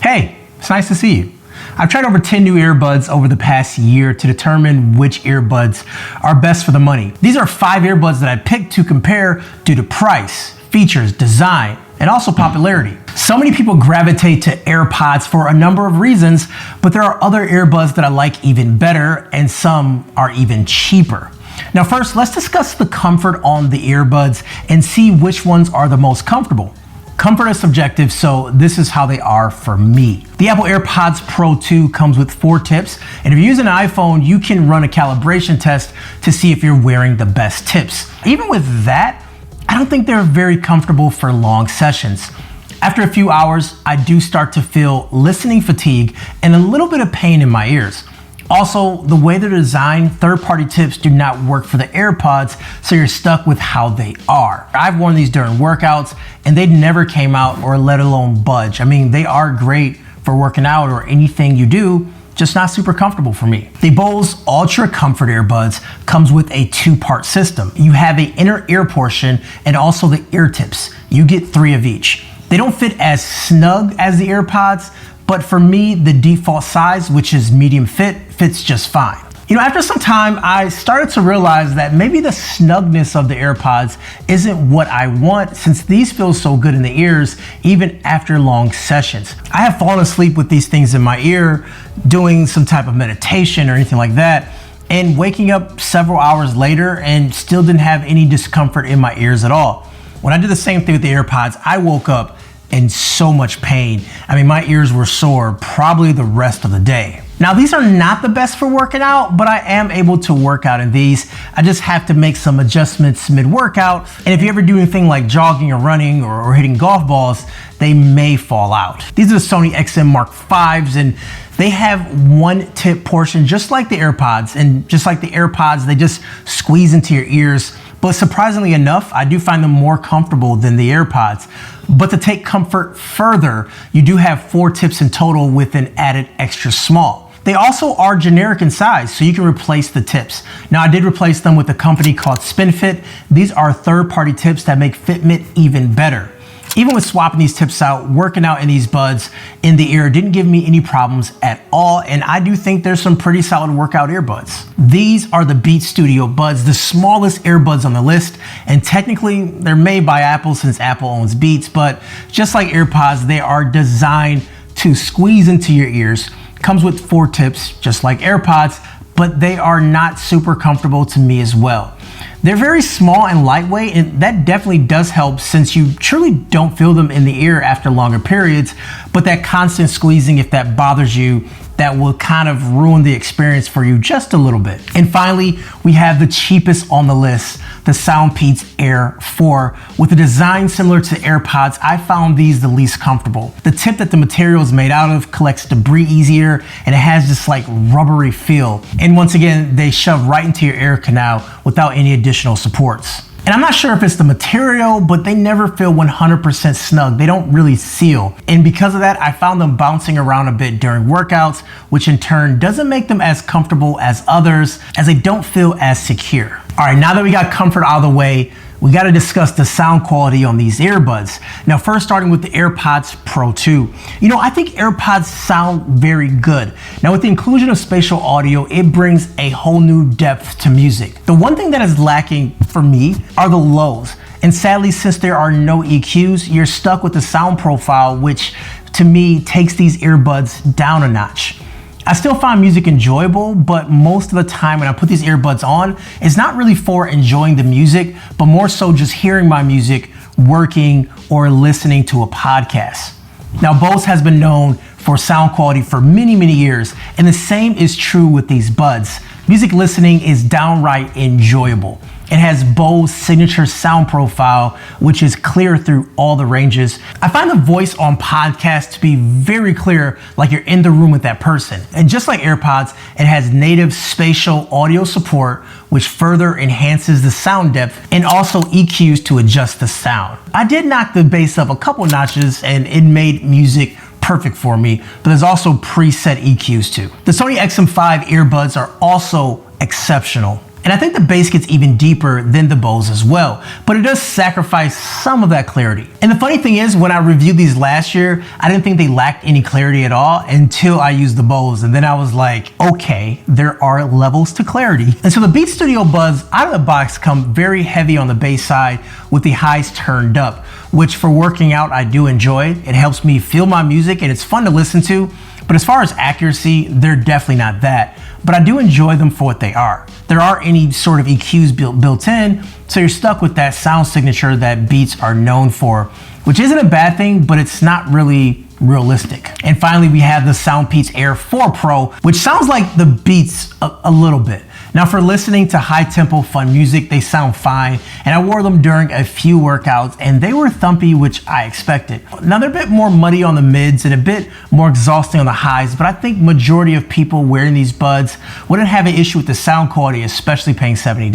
Hey, it's nice to see you. I've tried over 10 new earbuds over the past year to determine which earbuds are best for the money. These are 5 earbuds that I picked to compare due to price, features, design, and also popularity. So many people gravitate to AirPods for a number of reasons, but there are other earbuds that I like even better, and some are even cheaper. Now first, let's discuss the comfort on the earbuds and see which ones are the most comfortable. Comfort is subjective, so this is how they are for me. The Apple AirPods Pro 2 comes with 4 tips, and if you're using an iPhone, you can run a calibration test to see if you're wearing the best tips. Even with that, I don't think they're very comfortable for long sessions. After a few hours, I do start to feel listening fatigue and a little bit of pain in my ears. Also, the way they're designed, third-party tips do not work for the AirPods, so you're stuck with how they are. I've worn these during workouts, and they never came out or let alone budge. I mean, they are great for working out or anything you do, just not super comfortable for me. The Bose Ultra Comfort Earbuds comes with a 2-part system. You have an inner ear portion and also the ear tips. You get 3 of each. They don't fit as snug as the AirPods, but for me, the default size, which is medium fit, fits just fine. You know, after some time, I started to realize that maybe the snugness of the AirPods isn't what I want, since these feel so good in the ears, even after long sessions. I have fallen asleep with these things in my ear, doing some type of meditation or anything like that, and waking up several hours later and still didn't have any discomfort in my ears at all. When I did the same thing with the AirPods, I woke up in so much pain. I mean, my ears were sore probably the rest of the day. Now, these are not the best for working out, but I am able to work out in these. I just have to make some adjustments mid-workout. And if you ever do anything like jogging or running or hitting golf balls, they may fall out. These are the Sony XM Mark Vs, and they have 1 tip portion just like the AirPods. And just like the AirPods, they just squeeze into your ears. But surprisingly enough, I do find them more comfortable than the AirPods. But to take comfort further, you do have 4 tips in total with an added extra small. They also are generic in size, so you can replace the tips. Now, I did replace them with a company called SpinFit. These are third-party tips that make fitment even better. Even with swapping these tips out, working out in these buds in the ear didn't give me any problems at all, and I do think there's some pretty solid workout earbuds. These are the Beats Studio Buds, the smallest earbuds on the list, and technically they're made by Apple since Apple owns Beats, but just like AirPods, they are designed to squeeze into your ears. Comes with 4 tips, just like AirPods, but they are not super comfortable to me as well. They're very small and lightweight, and that definitely does help since you truly don't feel them in the ear after longer periods, but that constant squeezing, if that bothers you, that will kind of ruin the experience for you just a little bit. And finally, we have the cheapest on the list, the Soundpeats Air 4. With a design similar to AirPods, I found these the least comfortable. The tip that the material is made out of collects debris easier, and it has this like rubbery feel. And once again, they shove right into your ear canal without any additional supports. And I'm not sure if it's the material, but they never feel 100% snug. They don't really seal. And because of that, I found them bouncing around a bit during workouts, which in turn doesn't make them as comfortable as others, as they don't feel as secure. All right, now that we got comfort out of the way, we got to discuss the sound quality on these earbuds. Now, first starting with the AirPods Pro 2. You know, I think AirPods sound very good. Now, with the inclusion of spatial audio, it brings a whole new depth to music. The one thing that is lacking for me are the lows. And sadly, since there are no EQs, you're stuck with the sound profile, which to me takes these earbuds down a notch. I still find music enjoyable, but most of the time when I put these earbuds on, it's not really for enjoying the music, but more so just hearing my music, working, or listening to a podcast. Now, Bose has been known for sound quality for many, many years, and the same is true with these buds. Music listening is downright enjoyable. It has Bose signature sound profile, which is clear through all the ranges. I find the voice on podcasts to be very clear, like you're in the room with that person. And just like AirPods, it has native spatial audio support, which further enhances the sound depth, and also EQs to adjust the sound. I did knock the bass up a couple notches, and it made music perfect for me, but there's also preset EQs too. The Sony XM5 earbuds are also exceptional. And I think the bass gets even deeper than the Bose as well, but it does sacrifice some of that clarity. And the funny thing is, when I reviewed these last year, I didn't think they lacked any clarity at all until I used the Bose. And then I was like, okay, there are levels to clarity. And so the Beats Studio Buds out of the box come very heavy on the bass side with the highs turned up, which for working out, I do enjoy. It helps me feel my music and it's fun to listen to. But as far as accuracy, they're definitely not that. But I do enjoy them for what they are. There aren't any sort of EQs built in, so you're stuck with that sound signature that Beats are known for, which isn't a bad thing, but it's not really realistic. And finally, we have the Soundpeats Air 4 Pro, which sounds like the Beats a little bit. Now for listening to high tempo fun music, they sound fine, and I wore them during a few workouts and they were thumpy, which I expected. Now they're a bit more muddy on the mids and a bit more exhausting on the highs, but I think majority of people wearing these buds wouldn't have an issue with the sound quality, especially paying $70.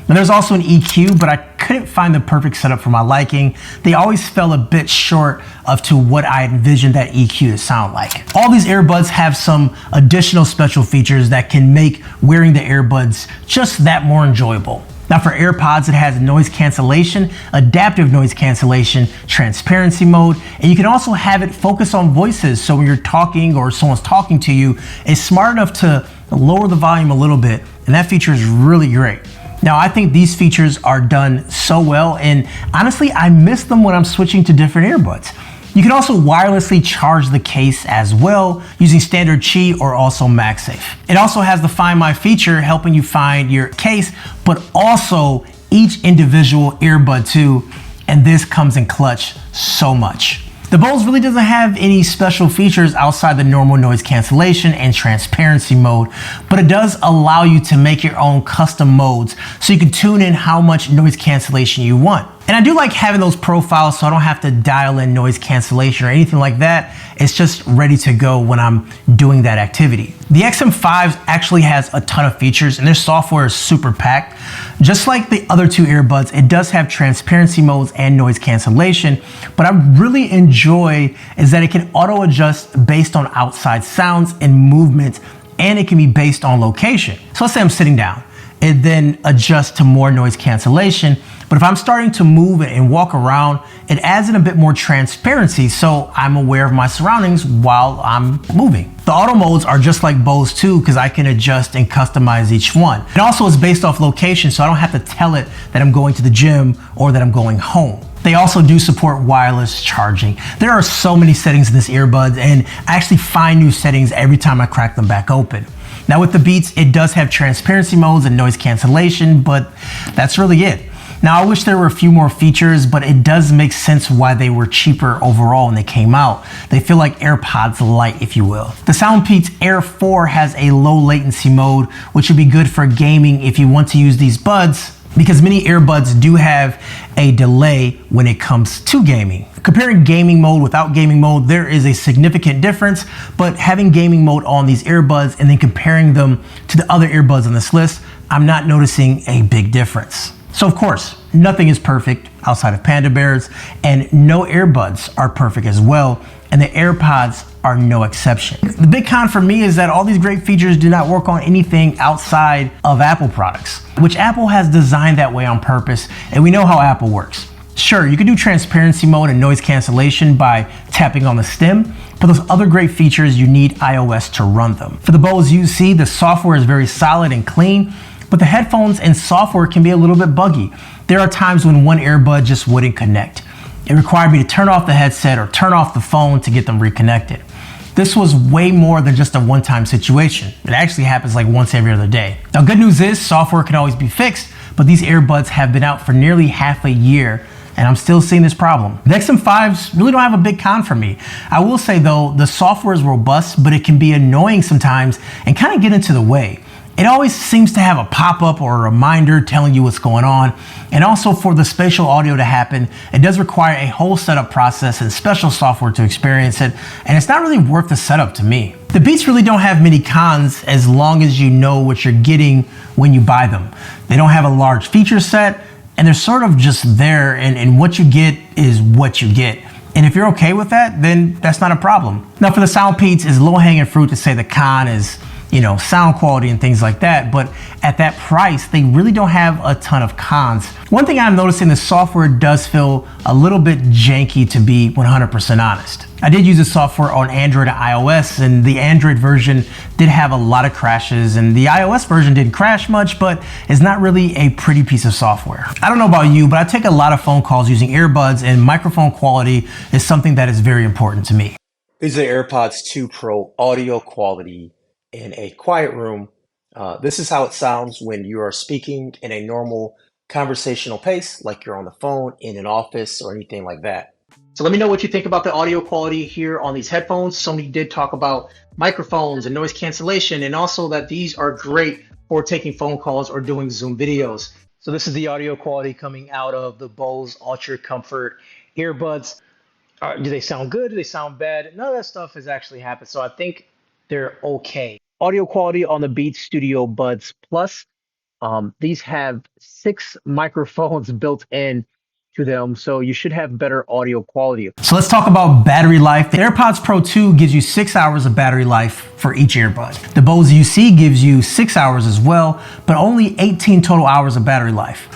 Now there's also an EQ, but I couldn't find the perfect setup for my liking. They always fell a bit short of to what I envisioned that EQ to sound like. All these earbuds have some additional special features that can make wearing the earbuds just that more enjoyable. Now for AirPods, it has noise cancellation, adaptive noise cancellation, transparency mode, and you can also have it focus on voices. So when you're talking or someone's talking to you, it's smart enough to lower the volume a little bit, and that feature is really great. Now, I think these features are done so well, and honestly, I miss them when I'm switching to different earbuds. You can also wirelessly charge the case as well using standard Qi or also MagSafe. It also has the Find My feature helping you find your case, but also each individual earbud too, and this comes in clutch so much. The Bose really doesn't have any special features outside the normal noise cancellation and transparency mode, but it does allow you to make your own custom modes so you can tune in how much noise cancellation you want. And I do like having those profiles so I don't have to dial in noise cancellation or anything like that. It's just ready to go when I'm doing that activity. The XM5 actually has a ton of features and their software is super packed. Just like the other two earbuds, it does have transparency modes and noise cancellation, but I really enjoy is that it can auto adjust based on outside sounds and movement, and it can be based on location. So let's say I'm sitting down. It then adjusts to more noise cancellation. But if I'm starting to move and walk around, it adds in a bit more transparency so I'm aware of my surroundings while I'm moving. The auto modes are just like Bose too, because I can adjust and customize each one. It also is based off location, so I don't have to tell it that I'm going to the gym or that I'm going home. They also do support wireless charging. There are so many settings in this earbud, and I actually find new settings every time I crack them back open. Now with the Beats, it does have transparency modes and noise cancellation, but that's really it. Now I wish there were a few more features, but it does make sense why they were cheaper overall when they came out. They feel like AirPods Lite, if you will. The Soundpeats Air 4 has a low latency mode, which would be good for gaming if you want to use these buds, because many earbuds do have a delay when it comes to gaming. Comparing gaming mode without gaming mode, there is a significant difference, but having gaming mode on these earbuds and then comparing them to the other earbuds on this list, I'm not noticing a big difference. So of course, nothing is perfect outside of Panda Bears, and no earbuds are perfect as well, and the AirPods are no exception. The big con for me is that all these great features do not work on anything outside of Apple products, which Apple has designed that way on purpose, and we know how Apple works. Sure, you can do transparency mode and noise cancellation by tapping on the stem, but those other great features, you need iOS to run them. For the Bose UC, the software is very solid and clean, but the headphones and software can be a little bit buggy. There are times when one earbud just wouldn't connect. It required me to turn off the headset or turn off the phone to get them reconnected. This was way more than just a one-time situation. It actually happens like once every other day. Now, good news is software can always be fixed, but these earbuds have been out for nearly half a year, and I'm still seeing this problem. The XM5s really don't have a big con for me. I will say though, the software is robust, but it can be annoying sometimes and kind of get into the way. It always seems to have a pop-up or a reminder telling you what's going on. And also for the spatial audio to happen, it does require a whole setup process and special software to experience it. And it's not really worth the setup to me. The Beats really don't have many cons as long as you know what you're getting when you buy them. They don't have a large feature set, and they're sort of just there, and what you get is what you get. And if you're okay with that, then that's not a problem. Now for the Soundpeats, it's low-hanging fruit to say the con is, sound quality and things like that. But at that price, they really don't have a ton of cons. One thing I'm noticing, the software does feel a little bit janky, to be 100% honest. I did use the software on Android and iOS, and the Android version did have a lot of crashes, and the iOS version didn't crash much, but it's not really a pretty piece of software. I don't know about you, but I take a lot of phone calls using earbuds, and microphone quality is something that is very important to me. These are the AirPods 2 Pro audio quality in a quiet room. This is how it sounds when you are speaking in a normal conversational pace, like you're on the phone in an office or anything like that. So let me know what you think about the audio quality here on these headphones. Sony did talk about microphones and noise cancellation, and also that these are great for taking phone calls or doing Zoom videos. So this is the audio quality coming out of the Bose Ultra Comfort earbuds. Do they sound good? Do they sound bad? None of that stuff has actually happened, so I think they're okay. Audio quality on the Beats Studio Buds Plus. These have 6 microphones built in to them, so you should have better audio quality. So let's talk about battery life. The AirPods Pro 2 gives you 6 hours of battery life for each earbud. The Bose UC gives you 6 hours as well, but only 18 total hours of battery life.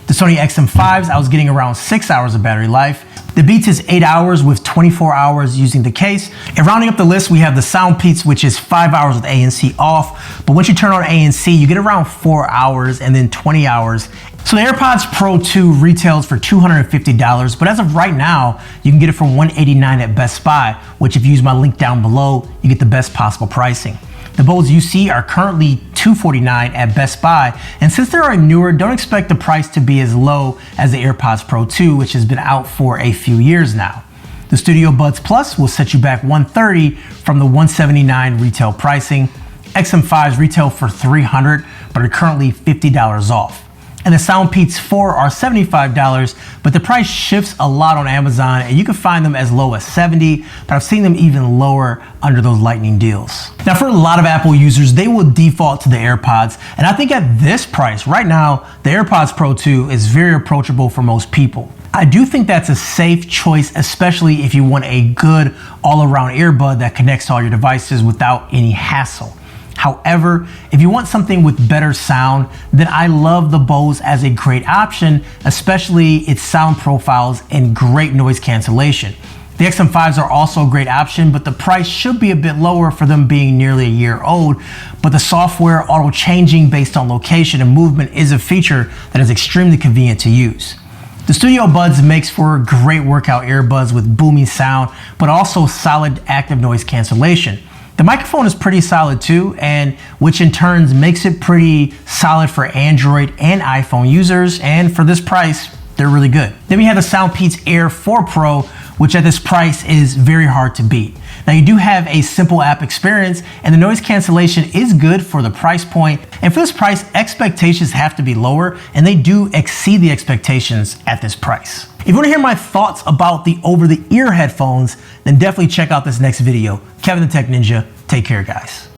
The Sony XM5s, I was getting around 6 hours of battery life. The Beats is 8 hours with 24 hours using the case. And rounding up the list, we have the Soundpeats, which is 5 hours with ANC off. But once you turn on ANC, you get around 4 hours and then 20 hours. So the AirPods Pro 2 retails for $250, but as of right now, you can get it for $189 at Best Buy, which if you use my link down below, you get the best possible pricing. The Bose UC are currently $249 at Best Buy, and since they are newer, don't expect the price to be as low as the AirPods Pro 2, which has been out for a few years now. The Studio Buds Plus will set you back $130 from the $179 retail pricing. XM5s retail for $300, but are currently $50 off. And the Soundpeats 4 are $75, but the price shifts a lot on Amazon, and you can find them as low as $70, but I've seen them even lower under those lightning deals. Now, for a lot of Apple users, they will default to the AirPods, and I think at this price, right now, the AirPods Pro 2 is very approachable for most people. I do think that's a safe choice, especially if you want a good all-around earbud that connects to all your devices without any hassle. However, if you want something with better sound, then I love the Bose as a great option, especially its sound profiles and great noise cancellation. The XM5s are also a great option, but the price should be a bit lower for them being nearly a year old. But the software auto-changing based on location and movement is a feature that is extremely convenient to use. The Studio Buds makes for great workout earbuds with booming sound, but also solid active noise cancellation. The microphone is pretty solid too, and which in turn makes it pretty solid for Android and iPhone users, and for this price, they're really good. Then we have the Soundpeats Air 4 Pro, which at this price is very hard to beat. Now you do have a simple app experience, and the noise cancellation is good for the price point, and for this price, expectations have to be lower, and they do exceed the expectations at this price. If you want to hear my thoughts about the over-the-ear headphones, then definitely check out this next video. Kevin the Tech Ninja, take care guys.